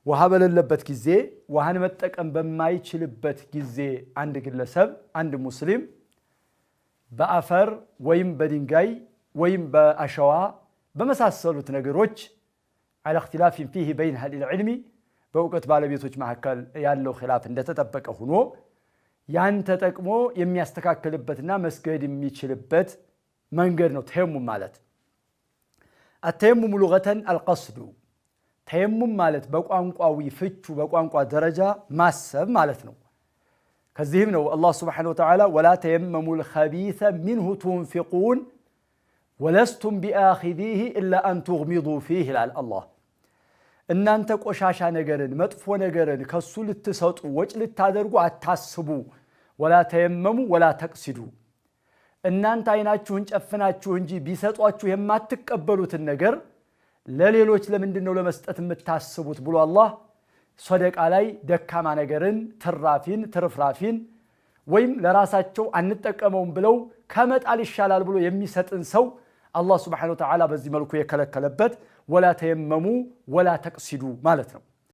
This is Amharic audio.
ውሃ በሌለበት ጊዜ ውሃን መጠቀም በማይችልበት ጊዜ አንድ ግለሰብ አንድ ሙስሊም በአፈር ወይም በድንጋይ ወይም በአሸዋ በመሳሰሉት ነገሮች على اختلاف فيه بين اهل العلم በእውቀት ባለቤቶች መካከል ያለው ኺላፍ እንደተጠበቀ ሆኖ ያን ተጠቅሞ የሚያስተካክልበትና መስገድ የሚችልበት መንገድ ነው ተየሙም ማለት التيمم لغة القصد ተየሙም ማለት በቋንቋዊ ፍቹ በቋንቋ ደረጃ ማሰብ ማለት ነው ከዚህም ነው አላህ Subhanahu Wa Ta'ala ولا تيمموا الخبيث منه تنفقون ولستم بآخذيه إلا أن تغمضوا فيه ይላል አላህ እናንተ ቆሻሻ ነገርን መጥፎ ነገርን ከሱ ልትሰጡ ወጭ ልታደርጉ አታስቡ ولا تيمموا ولا تقصدوا እናንተ አይናችሁን ጨፍናችሁ እንጂ ቢሰጧችሁ የማትቀበሉትን ነገር ለሌሎች ለምንድነው ለመስጠት የምታስቡት ብሎ አላህ ሶደቃ ላይ ደካማ ነገርን ትራፊን ትርፍራፊን ወይም ለራሳቸው አንጠቀመውም ብለው ከመጣል ይሻላል ብሎ የሚሰጥን ሰው አላህ Subhanahu Wa Ta'ala በዚህ መልኩ የከለከለበት ولا تيمموا ولا تقصدوا ማለት ነው